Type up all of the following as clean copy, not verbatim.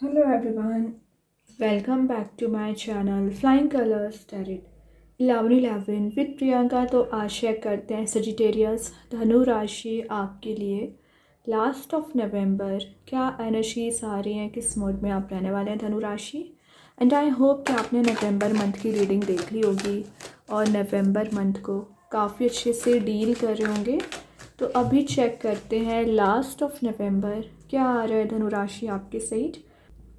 Hello everyone, welcome back to my channel Flying Colors Tarot 1111 with Priyanka. तो आशा करते हैं Sagittarius धनु राशि आपके लिए लास्ट ऑफ नवंबर क्या एनर्जीज आ रही हैं, किस मोड में आप रहने वाले हैं धनु राशि। एंड आई होप कि आपने नवंबर मंथ की रीडिंग देख ली होगी और नवंबर मंथ को काफ़ी अच्छे से डील कर रहे होंगे। तो अभी चेक करते हैं लास्ट ऑफ नवंबर क्या आ रहा है धनु राशि आपके साइड।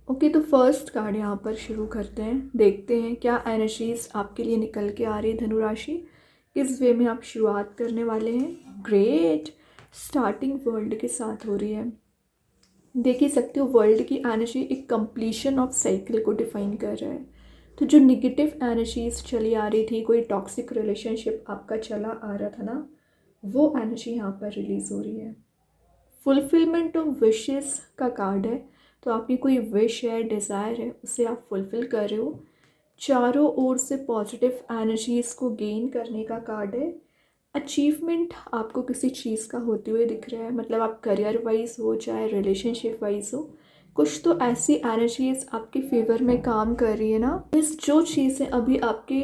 ओके, तो फर्स्ट कार्ड यहाँ पर शुरू करते हैं, देखते हैं क्या एनर्जीज आपके लिए निकल के आ रही है धनु राशि, किस वे में आप शुरुआत करने वाले हैं। ग्रेट, स्टार्टिंग वर्ल्ड के साथ हो रही है। देख ही सकते हो वर्ल्ड की एनर्जी एक कंप्लीशन ऑफ साइकिल को डिफाइन कर रहा है। तो जो निगेटिव एनर्जीज चली आ रही थी, कोई टॉक्सिक रिलेशनशिप आपका चला आ रहा था ना, वो एनर्जी यहाँ पर रिलीज हो रही है। फुलफिलमेंट ऑफ विशेस का कार्ड है। तो आपकी कोई विश है, डिज़ायर है, उसे आप फुलफ़िल कर रहे हो। चारों ओर से पॉजिटिव एनर्जीज़ को गेन करने का कार्ड है। अचीवमेंट आपको किसी चीज़ का होते हुए दिख रहा है, मतलब आप करियर वाइज हो चाहे रिलेशनशिप वाइज हो, कुछ तो ऐसी एनर्जीज आपके फेवर में काम कर रही है ना। इस जो चीज़ें अभी आपके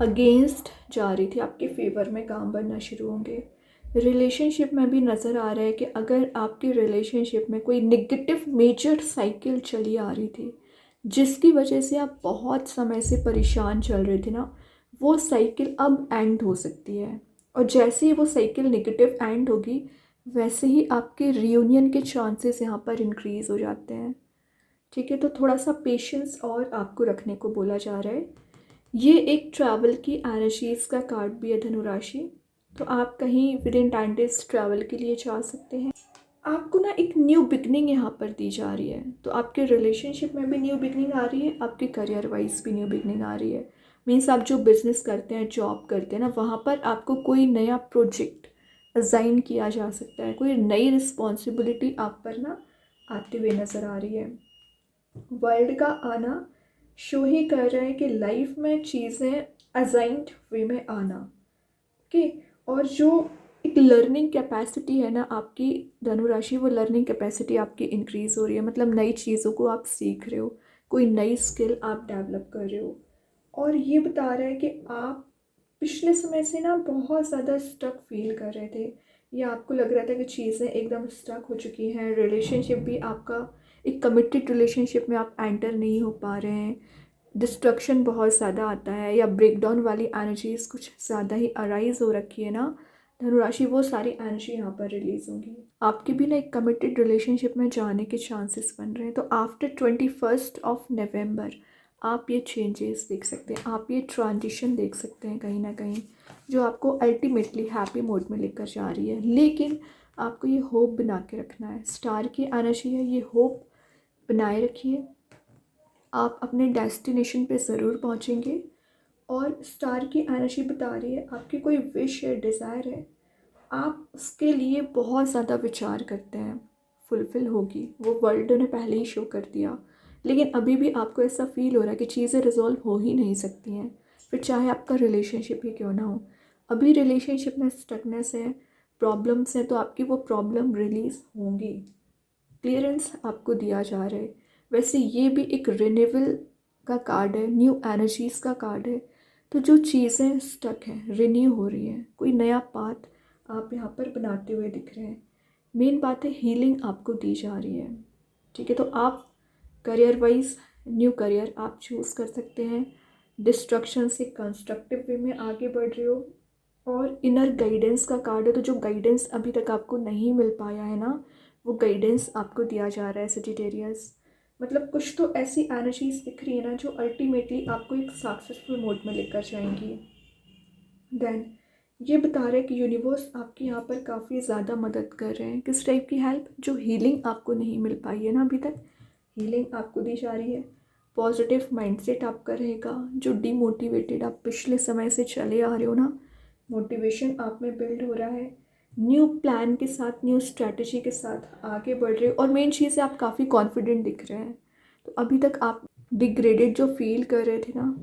अगेंस्ट जा रही थी, आपके फेवर में काम बनना शुरू होंगे। रिलेशनशिप में भी नज़र आ रहा है कि अगर आपकी रिलेशनशिप में कोई नेगेटिव मेजर साइकिल चली आ रही थी जिसकी वजह से आप बहुत समय से परेशान चल रहे थे ना, वो साइकिल अब एंड हो सकती है। और जैसे ही वो साइकिल नेगेटिव एंड होगी वैसे ही आपके रियूनियन के चांसेस यहाँ पर इंक्रीज़ हो जाते हैं। ठीक है, तो थोड़ा सा पेशेंस और आपको रखने को बोला जा रहा है। ये एक ट्रैवल की एनर्जीज़ का कार्ड भी है धनु राशि। तो आप कहीं विद इन 10 डेज ट्रैवल के लिए जा सकते हैं। आपको ना एक न्यू बिगनिंग यहाँ पर दी जा रही है। तो आपके रिलेशनशिप में भी न्यू बिगनिंग आ रही है, आपके करियर वाइज भी न्यू बिगनिंग आ रही है। मीन्स आप जो बिजनेस करते हैं, जॉब करते हैं ना, वहाँ पर आपको कोई नया प्रोजेक्ट असाइन किया जा सकता है। कोई नई रिस्पॉन्सिबिलिटी आप पर ना आते हुए नज़र आ रही है। वर्ल्ड का आना शो ही कर रहा है कि लाइफ में चीज़ें असाइंड वे में आना। ओके, और जो एक लर्निंग कैपेसिटी है ना आपकी धनु राशि, वो लर्निंग कैपेसिटी आपकी इंक्रीज़ हो रही है। मतलब नई चीज़ों को आप सीख रहे हो, कोई नई स्किल आप डेवलप कर रहे हो। और ये बता रहा है कि आप पिछले समय से ना बहुत ज़्यादा स्टक फील कर रहे थे, या आपको लग रहा था कि चीज़ें एकदम स्टक हो चुकी हैं। रिलेशनशिप भी आपका एक कमिटेड रिलेशनशिप में आप एंटर नहीं हो पा रहे हैं। डिस्ट्रक्शन बहुत ज़्यादा आता है या ब्रेकडाउन वाली एनर्जीज कुछ ज़्यादा ही अराइज हो रखी है ना धनुराशि, वो सारी एनर्जी यहाँ पर रिलीज़ होंगी। आपके भी ना एक कमिटेड रिलेशनशिप में जाने के चांसेस बन रहे हैं। तो आफ्टर 21 नवंबर आप ये चेंजेस देख सकते हैं, आप ये ट्रांजिशन देख सकते हैं कहीं ना कहीं, जो आपको अल्टीमेटली हैप्पी मोड में लेकर जा रही है। लेकिन आपको ये होप बना के रखना है। स्टार की एनर्जी है, ये होप बनाए रखिए। आप अपने डेस्टिनेशन पे ज़रूर पहुंचेंगे। और स्टार की एनर्जी बता रही है आपकी कोई विश है, डिज़ायर है, आप उसके लिए बहुत ज़्यादा विचार करते हैं, फुलफ़िल होगी। वो वर्ल्ड ने पहले ही शो कर दिया, लेकिन अभी भी आपको ऐसा फील हो रहा है कि चीज़ें रिजॉल्व हो ही नहीं सकती हैं, फिर चाहे आपका रिलेशनशिप ही क्यों ना हो। अभी रिलेशनशिप में स्टकनेस है, प्रॉब्लम्स हैं, तो आपकी वो प्रॉब्लम रिलीज़ होंगी। क्लियरेंस आपको दिया जा रहा है। वैसे ये भी एक रिन्यूअल का कार्ड है, न्यू एनर्जीज़ का कार्ड है। तो जो चीज़ें स्टक हैं रिन्यू हो रही हैं, कोई नया पाथ आप यहाँ पर बनाते हुए दिख रहे हैं। मेन बात है हीलिंग आपको दी जा रही है। ठीक है, तो आप करियर वाइज न्यू करियर आप चूज़ कर सकते हैं। डिस्ट्रक्शन से कंस्ट्रक्टिव वे में आगे बढ़ रहे हो। और इनर गाइडेंस का कार्ड है। तो जो गाइडेंस अभी तक आपको नहीं मिल पाया है ना, वो गाइडेंस आपको दिया जा रहा है सजिटेरियस। मतलब कुछ तो ऐसी एनर्जीज दिख रही है ना जो अल्टीमेटली आपको एक सक्सेसफुल मोड में लेकर जाएंगी। देन ये बता रहे हैं कि यूनिवर्स आपकी यहाँ पर काफ़ी ज़्यादा मदद कर रहे हैं। किस टाइप की हेल्प? जो हीलिंग आपको नहीं मिल पाई है ना अभी तक, हीलिंग आपको दी जा रही है। पॉजिटिव माइंडसेट आपका रहेगा। जो डीमोटिवेटेड आप पिछले समय से चले आ रहे हो ना, मोटिवेशन आप में बिल्ड हो रहा है। न्यू प्लान के साथ, न्यू स्ट्रैटेजी के साथ आगे बढ़ रहे हो। और मेन चीज़ है आप काफ़ी कॉन्फिडेंट दिख रहे हैं। तो अभी तक आप डिग्रेडेड जो फील कर रहे थे ना,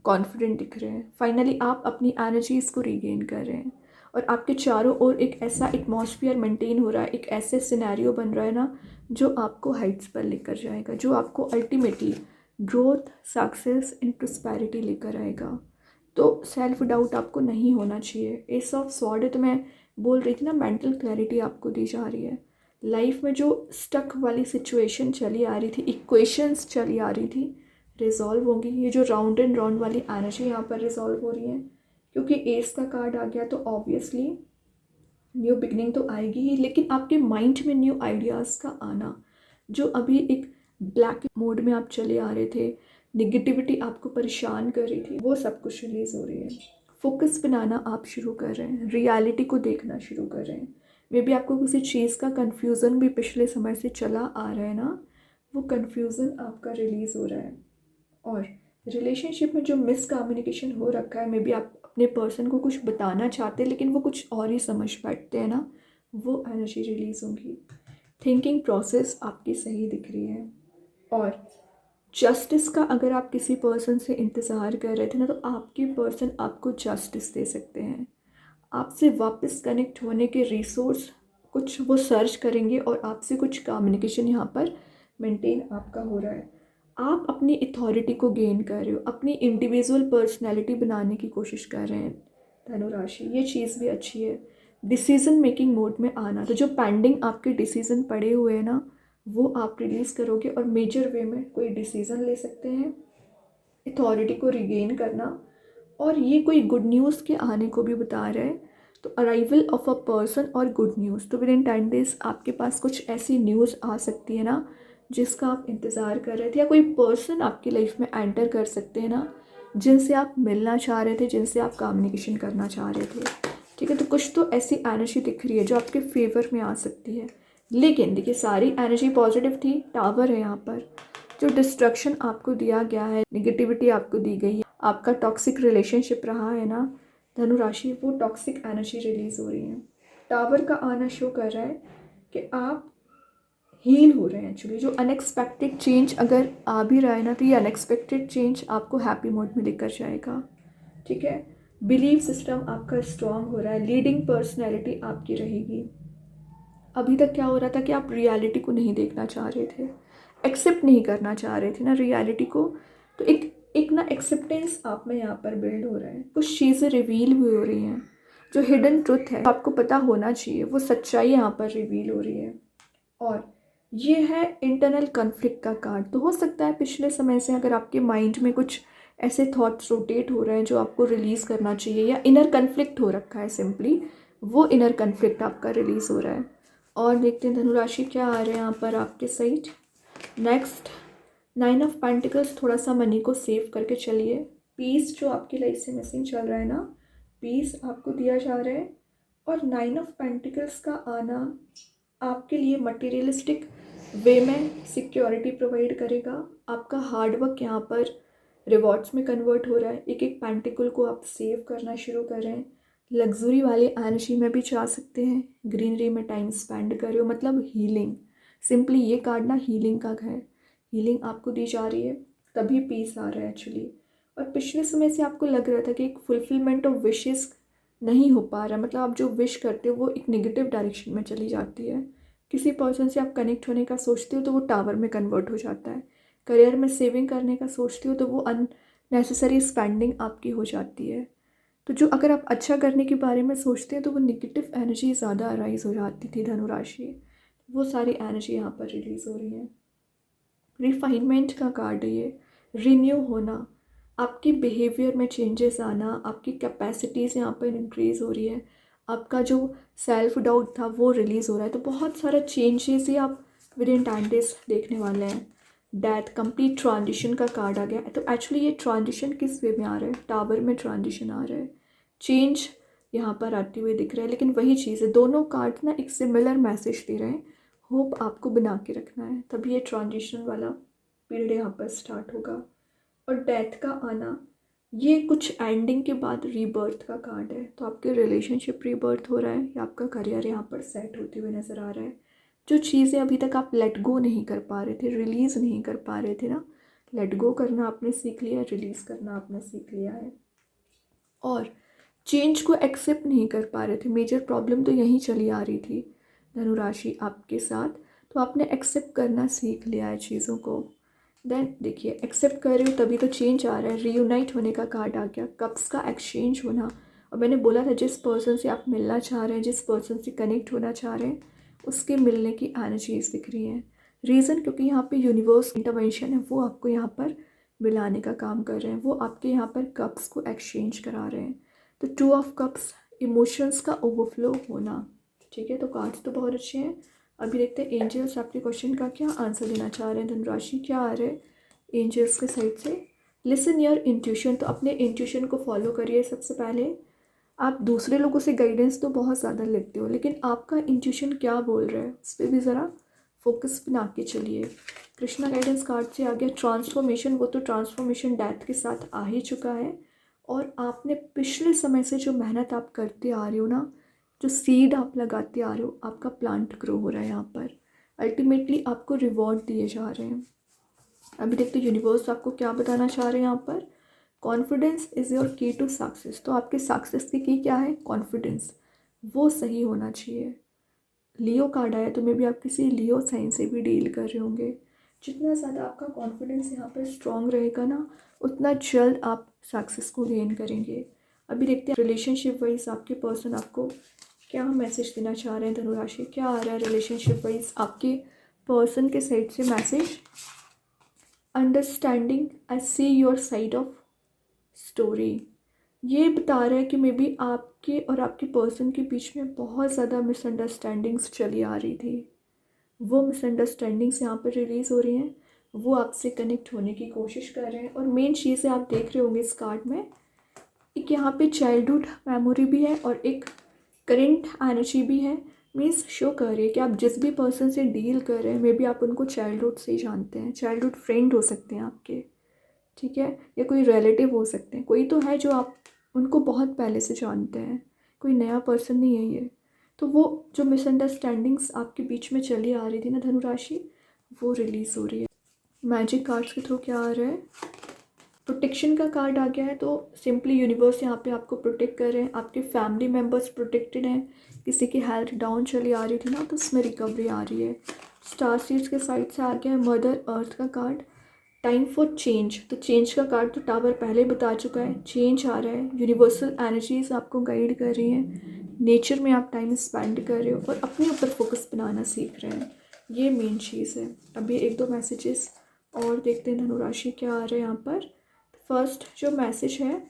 कॉन्फिडेंट दिख रहे हैं। फाइनली आप अपनी एनर्जीज़ को रीगेन कर रहे हैं। और आपके चारों ओर एक ऐसा एटमॉस्फेयर मेंटेन हो रहा है, एक ऐसे सिनेरियो बन रहा है ना जो आपको हाइट्स पर लेकर जाएगा, जो आपको ultimately growth, success and prosperity लेकर आएगा। तो सेल्फ डाउट आपको नहीं होना चाहिए। एस ऑफ स्वॉर्ड है, तो मैं बोल रही थी ना, मेंटल क्लैरिटी आपको दी जा रही है। लाइफ में जो स्टक वाली सिचुएशन चली आ रही थी, इक्वेशंस चली आ रही थी, रिजॉल्व होंगी। ये जो राउंड एंड राउंड वाली एनर्जी यहाँ पर रिजॉल्व हो रही है, क्योंकि एस का कार्ड आ गया तो ऑब्वियसली न्यू बिगनिंग तो आएगी ही, लेकिन आपके माइंड में न्यू आइडियाज़ का आना, जो अभी एक ब्लैक मोड में आप चले आ रहे थे, निगेटिविटी आपको परेशान कर रही थी, वो सब कुछ रिलीज़ हो रही है। फोकस बनाना आप शुरू कर रहे हैं, रियलिटी को देखना शुरू कर रहे हैं। मे बी आपको किसी चीज़ का कन्फ्यूज़न भी पिछले समय से चला आ रहा है ना, वो कन्फ्यूज़न आपका रिलीज़ हो रहा है। और रिलेशनशिप में जो मिसकम्युनिकेशन हो रखा है, मे बी आप अपने पर्सन को कुछ बताना चाहते हैं लेकिन वो कुछ और ही समझ बैठते हैं ना, वो एनर्जी रिलीज़ होगी। थिंकिंग प्रोसेस आपकी सही दिख रही है। और जस्टिस का अगर आप किसी पर्सन से इंतज़ार कर रहे थे ना, तो आपके पर्सन आपको जस्टिस दे सकते हैं। आपसे वापस कनेक्ट होने के रिसोर्स कुछ वो सर्च करेंगे और आपसे कुछ कम्युनिकेशन यहाँ पर मेंटेन आपका हो रहा है। आप अपनी अथॉरिटी को गेन कर रहे हो, अपनी इंडिविजुअल पर्सनैलिटी बनाने की कोशिश कर रहे हैं धनु राशि। ये चीज़ भी अच्छी है। डिसीज़न मेकिंग मोड में आना, तो जो पेंडिंग आपके डिसीज़न पड़े हुए हैं ना, वो आप रिलीज़ करोगे और मेजर वे में कोई डिसीज़न ले सकते हैं, अथॉरिटी को रिगेन करना। और ये कोई गुड न्यूज़ के आने को भी बता रहा है, तो अराइवल ऑफ अ पर्सन और गुड न्यूज़। तो विद इन 10 डेज आपके पास कुछ ऐसी न्यूज़ आ सकती है ना जिसका आप इंतज़ार कर रहे थे, या कोई पर्सन आपकी लाइफ में एंटर कर सकते हैं ना जिनसे आप मिलना चाह रहे थे, जिनसे आप कम्युनिकेशन करना चाह रहे थे। ठीक है, तो कुछ तो ऐसी एनर्जी दिख रही है जो आपके फेवर में आ सकती है। लेकिन देखिए, सारी एनर्जी पॉजिटिव थी। टावर है यहाँ पर, जो डिस्ट्रक्शन आपको दिया गया है, निगेटिविटी आपको दी गई है, आपका टॉक्सिक रिलेशनशिप रहा है ना धनु राशि, वो टॉक्सिक एनर्जी रिलीज हो रही है। टावर का आना शो कर रहा है कि आप हील हो रहे हैं। एक्चुअली जो अनएक्सपेक्टेड चेंज अगर आ भी रहा है ना, तो ये अनएक्सपेक्टेड चेंज आपको हैप्पी मोड में लेकर जाएगा। ठीक है, बिलीव सिस्टम आपका स्ट्रांग हो रहा है, लीडिंग पर्सनैलिटी आपकी रहेगी। अभी तक क्या हो रहा था कि आप रियलिटी को नहीं देखना चाह रहे थे, एक्सेप्ट नहीं करना चाह रहे थे ना रियलिटी को। तो एक एक ना एक्सेप्टेंस आप में यहाँ पर बिल्ड हो रहा है। कुछ चीज़ें रिवील भी हो रही हैं, जो हिडन ट्रुथ है आपको पता होना चाहिए, वो सच्चाई यहाँ पर रिवील हो रही है। और ये है इंटरनल कन्फ्लिक्ट का कार्ड। तो हो सकता है पिछले समय से अगर आपके माइंड में कुछ ऐसे थॉट्स रोटेट हो रहे हैं जो आपको रिलीज़ करना चाहिए, या इनर कन्फ्लिक्ट हो रखा है सिंपली, वो इनर कन्फ्लिक्ट आपका रिलीज़ हो रहा है। और देखते हैं धनुराशि क्या आ रहे हैं यहाँ पर आपके साइड। नेक्स्ट 9 ऑफ पेंटिकल्स, थोड़ा सा मनी को सेव करके चलिए। पीस जो आपकी लाइफ से मिसिंग चल रहा है ना, पीस आपको दिया जा रहा है। और 9 ऑफ पेंटिकल्स का आना आपके लिए मटेरियलिस्टिक वे में सिक्योरिटी प्रोवाइड करेगा। आपका हार्डवर्क यहाँ पर रिवॉर्ड्स में कन्वर्ट हो रहा है। एक एक पेंटिकल को आप सेव करना शुरू कर रहे हैं। लग्जरी वाले एनर्जी में भी जा सकते हैं, ग्रीनरी में टाइम स्पेंड कर रहे हो, मतलब हीलिंग। सिंपली ये कार्ड ना हीलिंग का है, हीलिंग आपको दी जा रही है, तभी पीस आ रहा है एक्चुअली। और पिछले समय से आपको लग रहा था कि एक फुलफिलमेंट ऑफ विशेस नहीं हो पा रहा, मतलब आप जो विश करते हो वो एक नेगेटिव डायरेक्शन में चली जाती है। किसी पर्सन से आप कनेक्ट होने का सोचते हो तो वो टावर में कन्वर्ट हो जाता है। करियर में सेविंग करने का सोचते हो तो वो अननेसेसरी स्पेंडिंग आपकी हो जाती है। तो जो अगर आप अच्छा करने के बारे में सोचते हैं तो वो नेगेटिव एनर्जी ज़्यादा अराइज हो जाती थी धनुराशि, वो सारी एनर्जी यहाँ पर रिलीज़ हो रही है। रिफाइनमेंट का कार्ड है ये, रिन्यू होना, आपकी बिहेवियर में चेंजेस आना, आपकी कैपेसिटीज़ यहाँ पर इंक्रीज़ हो रही है, आपका जो सेल्फ डाउट था वो रिलीज़ हो रहा है। तो बहुत सारा चेंजेस ही आप विद इन 10 डेज देखने वाले हैं। डेथ, कंप्लीट ट्रांजिशन का कार्ड आ गया। तो एक्चुअली ये ट्रांजिशन किस वे में आ रहा है, टावर में ट्रांजिशन आ रहा है, चेंज यहाँ पर आती हुई दिख रहा है। लेकिन वही चीज़ है, दोनों कार्ड ना एक सिमिलर मैसेज दे रहे हैं, होप आपको बना के रखना है, तभी ये ट्रांजिशन वाला पीरियड यहाँ पर स्टार्ट होगा। और डेथ का आना, ये कुछ एंडिंग के बाद रीबर्थ का कार्ड है। तो आपके रिलेशनशिप रीबर्थ हो रहा है, या आपका करियर यहाँ पर सेट होते हुए नज़र आ रहा है। जो चीज़ें अभी तक आप लेट गो नहीं कर पा रहे थे, रिलीज़ नहीं कर पा रहे थे ना, लेट गो करना आपने सीख लिया, रिलीज़ करना आपने सीख लिया है। और चेंज को एक्सेप्ट नहीं कर पा रहे थे। मेजर प्रॉब्लम तो यहीं चली आ रही थी धनु राशि आपके साथ। तो आपने एक्सेप्ट करना सीख लिया है चीज़ों को। देन देखिए, एक्सेप्ट कर रही हो तभी तो चेंज आ रहा है। रीयूनाइट होने का कार्ड आ गया, कप्स का एक्सचेंज होना। और मैंने बोला था जिस पर्सन से आप मिलना चाह रहे हैं, जिस पर्सन से कनेक्ट होना चाह रहे हैं, उसके मिलने की एनर्जीज दिख रही हैं। रीज़न क्योंकि यहाँ पे यूनिवर्स इंटरवेंशन है, वो आपको यहाँ पर मिलाने का काम कर रहे हैं। वो आपके यहाँ पर कप्स को एक्सचेंज करा रहे हैं। तो 2 ऑफ कप्स, इमोशंस का ओवरफ्लो होना। ठीक है, तो कार्ड्स तो बहुत अच्छे हैं। अभी देखते हैं एंजल्स आपके क्वेश्चन का क्या आंसर देना चाह रहे हैं। धनराशि क्या आ रहे हैं एंजल्स के साइड से। लिसन योर इंट्यूशन, तो अपने इंट्यूशन को फॉलो करिए। सबसे पहले आप दूसरे लोगों से गाइडेंस तो बहुत ज़्यादा लेते हो, लेकिन आपका इंट्यूशन क्या बोल रहा है उस पर भी ज़रा फोकस बना के चलिए। कृष्णा गाइडेंस कार्ड से आ गया ट्रांसफॉर्मेशन। वो तो ट्रांसफॉर्मेशन डेथ के साथ आ ही चुका है। और आपने पिछले समय से जो मेहनत आप करते आ रहे हो ना, जो सीड आप लगाते आ रहे हो, आपका प्लांट ग्रो हो रहा है यहाँ पर। अल्टीमेटली आपको रिवॉर्ड दिए जा रहे हैं। अभी देखते यूनिवर्स आपको क्या बताना चाह रहे हैं यहाँ पर। कॉन्फिडेंस इज़ योर की टू सक्सेस। तो आपके सक्सेस की क्या है? कॉन्फिडेंस, वो सही होना चाहिए। लियो कार्ड आया तो मे भी आप किसी लियो साइन से भी डील कर रहे होंगे। जितना ज़्यादा आपका कॉन्फिडेंस यहाँ पर स्ट्रॉन्ग रहेगा ना, उतना जल्द आप सक्सेस को गेन करेंगे। अभी देखते हैं रिलेशनशिप वाइज आपके पर्सन आपको क्या मैसेज देना चाह रहे हैं। धनुराशि क्या आ रहा है रिलेशनशिप वाइज आपके पर्सन के साइड से message. Understanding, I see your side of story. ये बता रहा है कि मे बी आपके और आपके पर्सन के बीच में बहुत ज़्यादा मिसअंडरस्टैंडिंग्स चली आ रही थी। वो मिसअंडरस्टैंडिंग्स यहाँ पर रिलीज़ हो रही हैं। वो आपसे कनेक्ट होने की कोशिश कर रहे हैं। और मेन चीज़ें आप देख रहे होंगे इस कार्ड में, एक यहाँ पे चाइल्डहुड मेमोरी भी है और एक करेंट एनर्जी भी है। मीन्स शो कर रही है कि आप जिस भी पर्सन से डील कर रहे हैं, मे बी आप उनको चाइल्डहुड से ही जानते हैं। चाइल्डहुड फ्रेंड हो सकते हैं आपके, ठीक है, या कोई रिलेटिव हो सकते हैं। कोई तो है जो आप उनको बहुत पहले से जानते हैं, कोई नया पर्सन नहीं है ये। तो वो जो मिसअंडरस्टैंडिंग्स आपके बीच में चली आ रही थी ना धनुराशि, वो रिलीज़ हो रही है। मैजिक कार्ड्स के थ्रू क्या आ रहा है? प्रोटेक्शन का कार्ड आ गया है। तो सिंपली यूनिवर्स यहाँ पे आपको प्रोटेक्ट कर रहे हैं। आपके फैमिली मेम्बर्स प्रोटेक्टेड हैं। किसी की हेल्थ डाउन चली आ रही थी ना, तो उसमें रिकवरी आ रही है। स्टार सीड्स के साइड से आ गया है मदर अर्थ का कार्ड। टाइम फॉर चेंज, तो चेंज का कार्ड तो टावर पहले बता चुका है। चेंज आ रहा है। यूनिवर्सल एनर्जीज आपको गाइड कर रही हैं। नेचर में आप टाइम स्पेंड कर रहे हो और अपने ऊपर फोकस बनाना सीख रहे हैं। ये मेन चीज़ है। अभी एक दो मैसेजेस और देखते हैं धनुराशि क्या आ रहा है यहाँ पर। फर्स्ट जो मैसेज है,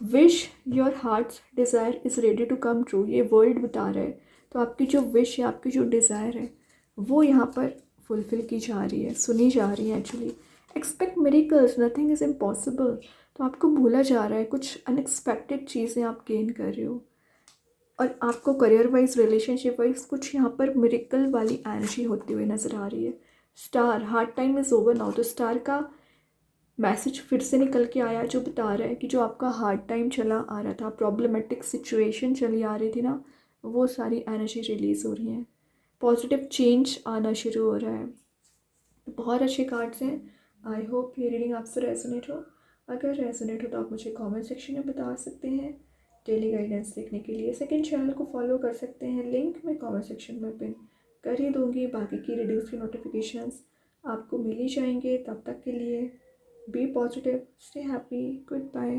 wish your heart's desire is ready to come true. ये वर्ल्ड बता रहा है। तो आपकी जो विश है, आपकी जो डिज़ायर है, वो यहाँ पर फुलफ़िल की जा रही है, सुनी जा रही है actually. Expect miracles, nothing is impossible. तो आपको भूला जा रहा है, कुछ अनएक्सपेक्टेड चीज़ें आप गेन कर रहे हो। और आपको करियर वाइज, रिलेशनशिप वाइज कुछ यहाँ पर मिरेकल वाली एनर्जी होती हुई नज़र आ रही है। Star, hard time is over now. तो स्टार का मैसेज फिर से निकल के आया जो बता रहा है कि जो आपका हार्ड टाइम चला आ रहा था, प्रॉब्लमेटिक सिचुएशन चली आ रही थी ना, वो सारी एनर्जी रिलीज़ हो रही हैं। पॉजिटिव चेंज आना शुरू हो रहा है। तो बहुत अच्छे कार्ड्स हैं। आई होप ये रीडिंग आपसे रेजोनेट हो। अगर रेजोनेट हो तो आप मुझे कमेंट सेक्शन में बता सकते हैं। डेली गाइडेंस देखने के लिए सेकंड चैनल को फॉलो कर सकते हैं। लिंक मैं कमेंट सेक्शन में पिन कर ही दूँगी। बाकी की रीडिंग्स की नोटिफिकेशंस आपको मिल ही जाएंगे। तब तक के लिए be positive, stay happy, good bye.